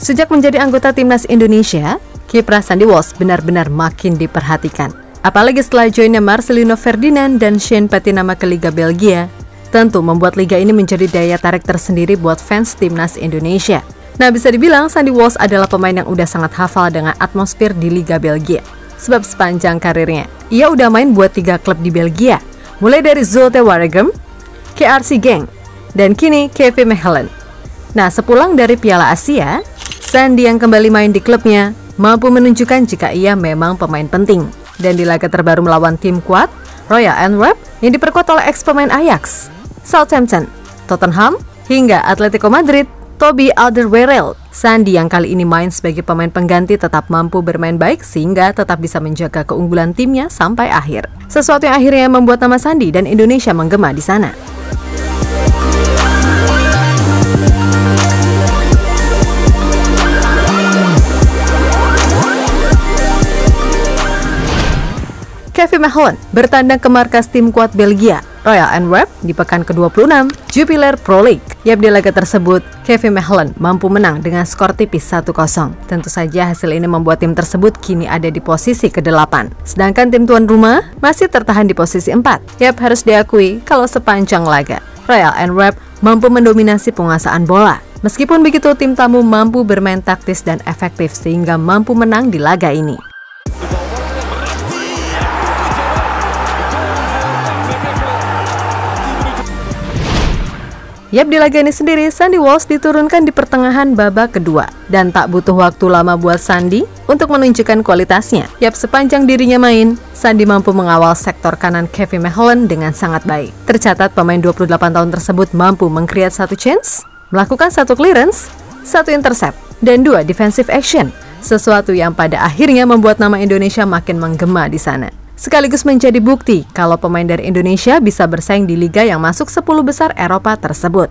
Sejak menjadi anggota timnas Indonesia, kiprah Sandy Walsh benar-benar makin diperhatikan. Apalagi setelah joinnya Marcelino Ferdinand dan Shane Patinama ke Liga Belgia, tentu membuat liga ini menjadi daya tarik tersendiri buat fans timnas Indonesia. Nah, bisa dibilang Sandy Walsh adalah pemain yang udah sangat hafal dengan atmosfer di Liga Belgia. Sebab sepanjang karirnya, ia udah main buat 3 klub di Belgia, mulai dari Zulte Waregem, KRC Genk, dan kini KV Mechelen. Nah, sepulang dari Piala Asia, Sandy yang kembali main di klubnya mampu menunjukkan jika ia memang pemain penting. Dan di laga terbaru melawan tim kuat, Royal Antwerp yang diperkuat oleh ex-pemain Ajax, Southampton, Tottenham, hingga Atletico Madrid, Toby Alderweireld, Sandy yang kali ini main sebagai pemain pengganti tetap mampu bermain baik sehingga tetap bisa menjaga keunggulan timnya sampai akhir. Sesuatu yang akhirnya membuat nama Sandy dan Indonesia menggema di sana. KV Mechelen bertandang ke markas tim kuat Belgia, Royal Antwerp, di pekan ke-26 Jupiler Pro League. Di laga tersebut, KV Mechelen mampu menang dengan skor tipis 1-0. Tentu saja hasil ini membuat tim tersebut kini ada di posisi ke-8. Sedangkan tim tuan rumah masih tertahan di posisi 4. Harus diakui kalau sepanjang laga, Royal Antwerp mampu mendominasi penguasaan bola. Meskipun begitu, tim tamu mampu bermain taktis dan efektif sehingga mampu menang di laga ini. Di laga ini sendiri, Sandy Walsh diturunkan di pertengahan babak kedua. Dan tak butuh waktu lama buat Sandy untuk menunjukkan kualitasnya. Sepanjang dirinya main, Sandy mampu mengawal sektor kanan KV Mechelen dengan sangat baik. Tercatat pemain 28 tahun tersebut mampu meng-create 1 chance, melakukan 1 clearance, 1 intercept, dan 2 defensive action. Sesuatu yang pada akhirnya membuat nama Indonesia makin menggema di sana. Sekaligus menjadi bukti kalau pemain dari Indonesia bisa bersaing di liga yang masuk 10 besar Eropa tersebut.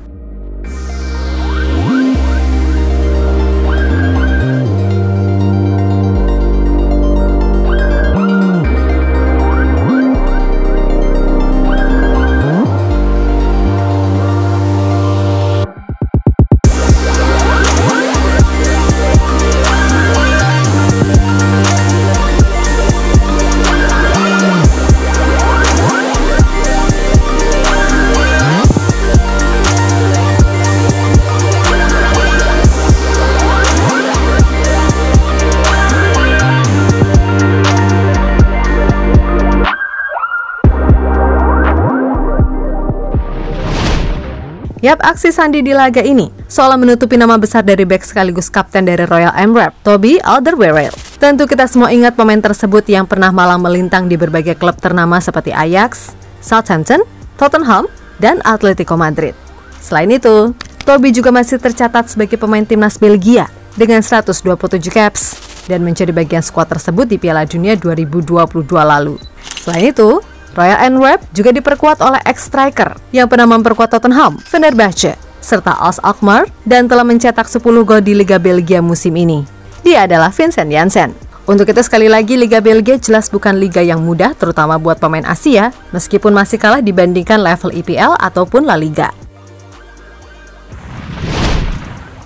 Aksi Sandy di laga ini seolah menutupi nama besar dari bek sekaligus kapten dari Royal Antwerp, Toby Alderweireld. Tentu kita semua ingat pemain tersebut yang pernah malang melintang di berbagai klub ternama seperti Ajax, Southampton, Tottenham, dan Atletico Madrid. Selain itu, Toby juga masih tercatat sebagai pemain timnas Belgia dengan 127 caps dan menjadi bagian skuad tersebut di Piala Dunia 2022 lalu. Selain itu, Royal Antwerp juga diperkuat oleh ex-striker yang pernah memperkuat Tottenham, Fenerbahce, serta AS Alkmaar dan telah mencetak 10 gol di Liga Belgia musim ini. Dia adalah Vincent Janssen. Untuk itu sekali lagi, Liga Belgia jelas bukan liga yang mudah terutama buat pemain Asia, meskipun masih kalah dibandingkan level IPL ataupun La Liga.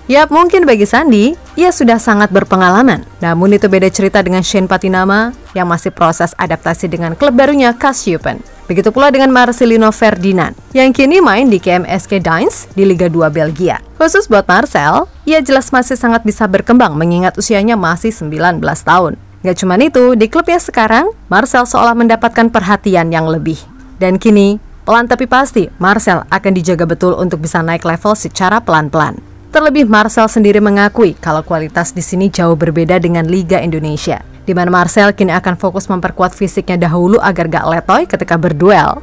Mungkin bagi Sandy, ia sudah sangat berpengalaman. Namun itu beda cerita dengan Shane Patinama yang masih proses adaptasi dengan klub barunya Kassiepen. Begitu pula dengan Marcelino Ferdinand yang kini main di KMSK Deinze di Liga 2 Belgia. Khusus buat Marcel, ia jelas masih sangat bisa berkembang mengingat usianya masih 19 tahun. Gak cuma itu, di klubnya sekarang, Marcel seolah mendapatkan perhatian yang lebih. Dan kini, pelan tapi pasti, Marcel akan dijaga betul untuk bisa naik level secara pelan-pelan. Terlebih Marcel sendiri mengakui kalau kualitas di sini jauh berbeda dengan Liga Indonesia, di mana Marcel kini akan fokus memperkuat fisiknya dahulu agar gak letoy ketika berduel.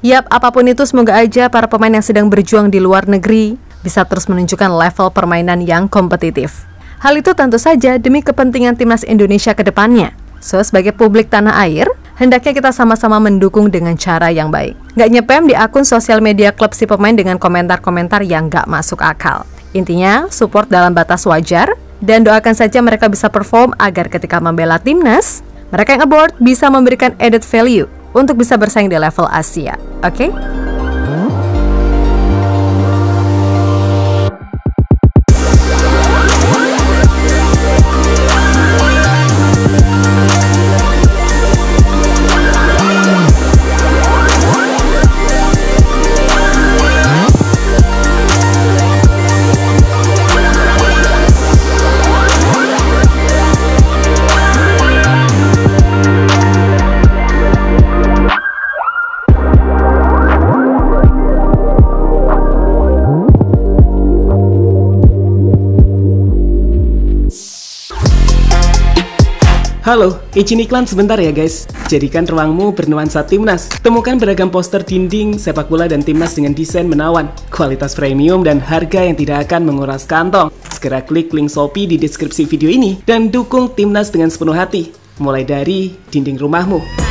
Yap, apapun itu semoga aja para pemain yang sedang berjuang di luar negeri bisa terus menunjukkan level permainan yang kompetitif. Hal itu tentu saja demi kepentingan timnas Indonesia ke depannya. So, sebagai publik tanah air, hendaknya kita sama-sama mendukung dengan cara yang baik. Nggak nyepam di akun sosial media klub si pemain dengan komentar-komentar yang nggak masuk akal. Intinya, support dalam batas wajar, dan doakan saja mereka bisa perform agar ketika membela timnas, mereka yang aboard bisa memberikan added value untuk bisa bersaing di level Asia. Oke? Halo, izin iklan sebentar ya guys. Jadikan ruangmu bernuansa timnas. Temukan beragam poster dinding, sepak bola dan timnas dengan desain menawan, kualitas premium dan harga yang tidak akan menguras kantong. Segera klik link Shopee di deskripsi video ini dan dukung timnas dengan sepenuh hati. Mulai dari dinding rumahmu.